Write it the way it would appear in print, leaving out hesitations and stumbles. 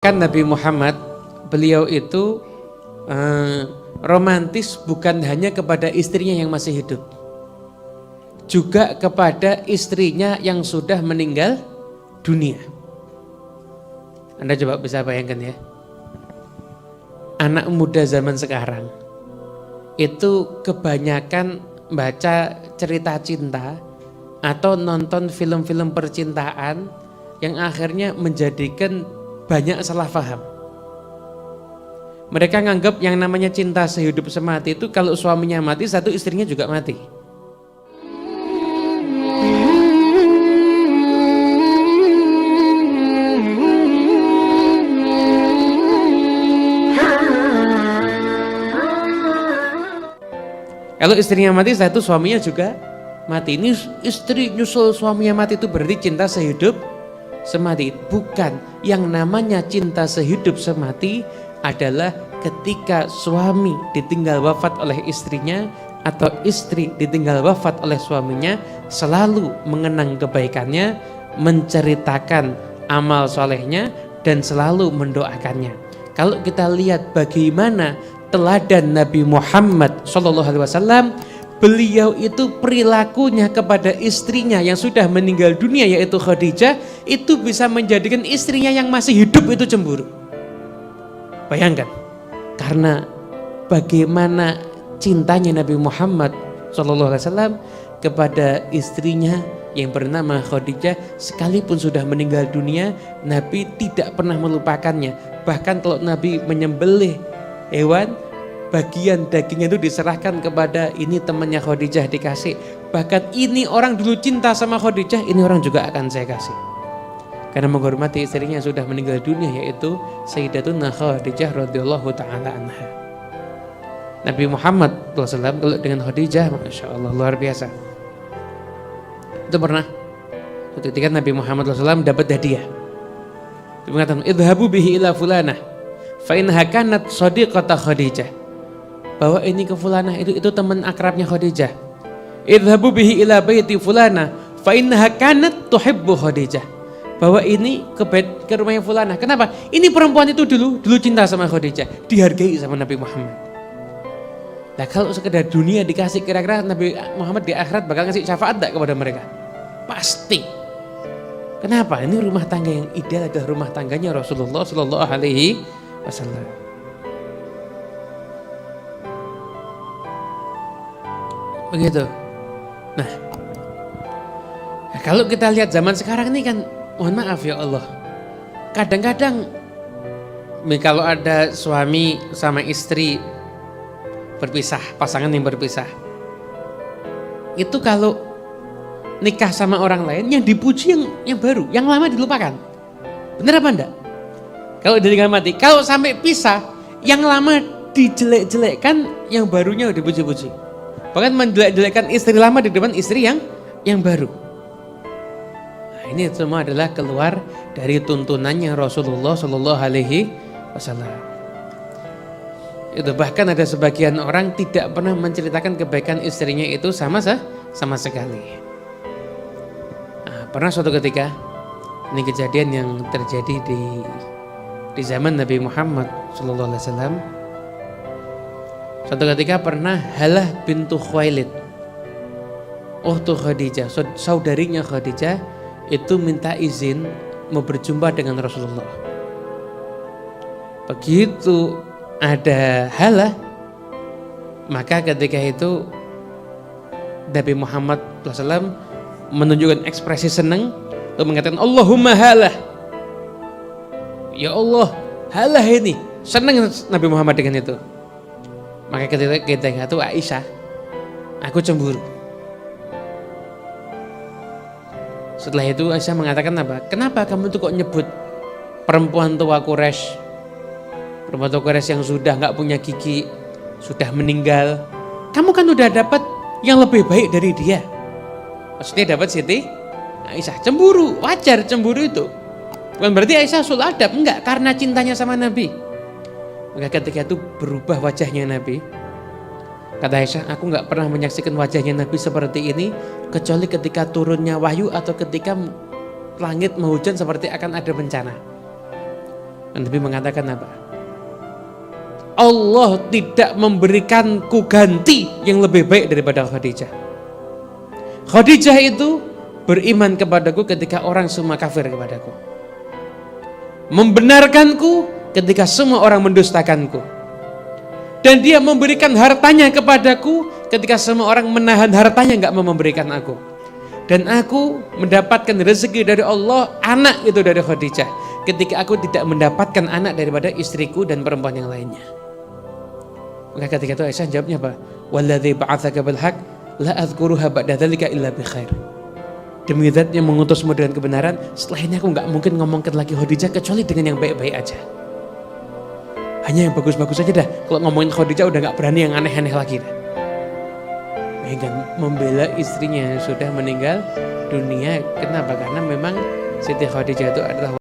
Bahkan Nabi Muhammad, beliau itu romantis bukan hanya kepada istrinya yang masih hidup, juga kepada istrinya yang sudah meninggal dunia. Anda coba bisa bayangkan ya, anak muda zaman sekarang itu kebanyakan baca cerita cinta atau nonton film-film percintaan yang akhirnya menjadikan banyak salah paham. Mereka nganggap yang namanya cinta sehidup semati itu kalau suaminya mati, satu istrinya juga mati. Kalau istrinya mati, satu suaminya juga mati. Ini istri nyusul suaminya mati, itu berarti cinta sehidup semati. Bukan, yang namanya cinta sehidup semati adalah ketika suami ditinggal wafat oleh istrinya atau istri ditinggal wafat oleh suaminya, selalu mengenang kebaikannya, menceritakan amal solehnya, dan selalu mendoakannya. Kalau kita lihat bagaimana teladan Nabi Muhammad SAW, beliau itu perilakunya kepada istrinya yang sudah meninggal dunia yaitu Khadijah, itu bisa menjadikan istrinya yang masih hidup itu cemburu. Bayangkan, karena bagaimana cintanya Nabi Muhammad SAW kepada istrinya yang bernama Khadijah, sekalipun sudah meninggal dunia, Nabi tidak pernah melupakannya. Bahkan kalau Nabi menyembelih hewan, bagian dagingnya itu diserahkan kepada ini temannya Khadijah dikasih. Bahkan ini orang dulu cinta sama Khadijah, ini orang juga akan saya kasih. Karena menghormati istrinya yang sudah meninggal dunia yaitu Sayyidatuna Khadijah radhiyallahu taala anha. Nabi Muhammad SAW kalau dengan Khadijah, masya Allah luar biasa. Itu pernah suatu ketika Nabi Muhammad SAW dapat hadiah. Dia mengatakan, idhabu bihi ila fulanah fa innaha kanat shadiqata Khadijah. Bahwa ini ke fulanah, itu teman akrabnya Khadijah. Idhabu bihi ila baiti fulanah fa innaha kanat tuhibbu Khadijah. Bahwa ini ke rumahnya fulanah. Kenapa? Ini perempuan itu dulu cinta sama Khadijah, dihargai sama Nabi Muhammad. Nah, kalau sekedar dunia dikasih, kira-kira Nabi Muhammad di akhirat bakal ngasih syafaat enggak kepada mereka? Pasti. Kenapa? Ini rumah tangga yang ideal adalah rumah tangganya Rasulullah Sallallahu Alaihi Wasallam. Begitu. Nah, kalau kita lihat zaman sekarang ini kan, mohon maaf ya Allah, kadang-kadang kalau ada suami sama istri berpisah, pasangan yang berpisah, itu kalau nikah sama orang lain yang dipuji yang baru, yang lama dilupakan. Benar apa enggak? Kalau ditinggal mati, kalau sampai pisah, yang lama dijelek-jelekkan, yang barunya dipuji-puji. Bahkan menjelek-jelekkan istri lama di depan istri yang baru. Nah, ini semua adalah keluar dari tuntunannya Rasulullah Sallallahu Alaihi Wasallam. Itu bahkan ada sebagian orang tidak pernah menceritakan kebaikan istrinya itu sama sekali. Nah, pernah suatu ketika, ini kejadian yang terjadi di zaman Nabi Muhammad Sallallahu Alaihi Wasallam. Suatu ketika pernah Halah bintu Khuwailid, uhtu Khadijah, saudarinya Khadijah, itu minta izin mau berjumpa dengan Rasulullah. Begitu ada Halah, maka ketika itu Nabi Muhammad SAW menunjukkan ekspresi senang, lalu mengatakan Allahumma Halah, ya Allah, Halah ini. Senang Nabi Muhammad dengan itu. Maka ketika itu Aisyah, aku cemburu. Setelah itu Aisyah mengatakan apa? Kenapa kamu tuh kok nyebut perempuan tua Quraisy, perempuan tua Quraisy yang sudah nggak punya gigi, sudah meninggal? Kamu kan udah dapat yang lebih baik dari dia. Maksudnya dapat Siti Aisyah. Cemburu, wajar cemburu itu. Bukan berarti Aisyah sul adab, enggak, karena cintanya sama Nabi. Maka ketika itu berubah wajahnya Nabi. Kata Aisyah, aku nggak pernah menyaksikan wajahnya Nabi seperti ini kecuali ketika turunnya wahyu atau ketika langit menghujan seperti akan ada bencana. Nabi mengatakan apa? Allah tidak memberikanku ganti yang lebih baik daripada Khadijah. Khadijah itu beriman kepadaku ketika orang semua kafir kepadaku, membenarkanku ketika semua orang mendustakanku, dan dia memberikan hartanya kepadaku ketika semua orang menahan hartanya nggak mau memberikan aku. Dan aku mendapatkan rezeki dari Allah, anak itu dari Khadijah, ketika aku tidak mendapatkan anak daripada istriku dan perempuan yang lainnya. Maka ketika itu Aisyah jawabnya apa? Walladzi ba'atsaka bil haqq la adzkuruha ba'da dzalika illa bi khair. Demi zat yang mengutusmu dengan kebenaran, setelah ini aku nggak mungkin ngomongkan lagi Khadijah kecuali dengan yang baik-baik aja. Hanya yang bagus-bagus aja dah. Kalau ngomongin Khadijah udah nggak berani yang aneh-aneh lagi dah. Megan membela istrinya yang sudah meninggal dunia. Kenapa? Karena memang Siti Khadijah itu adalah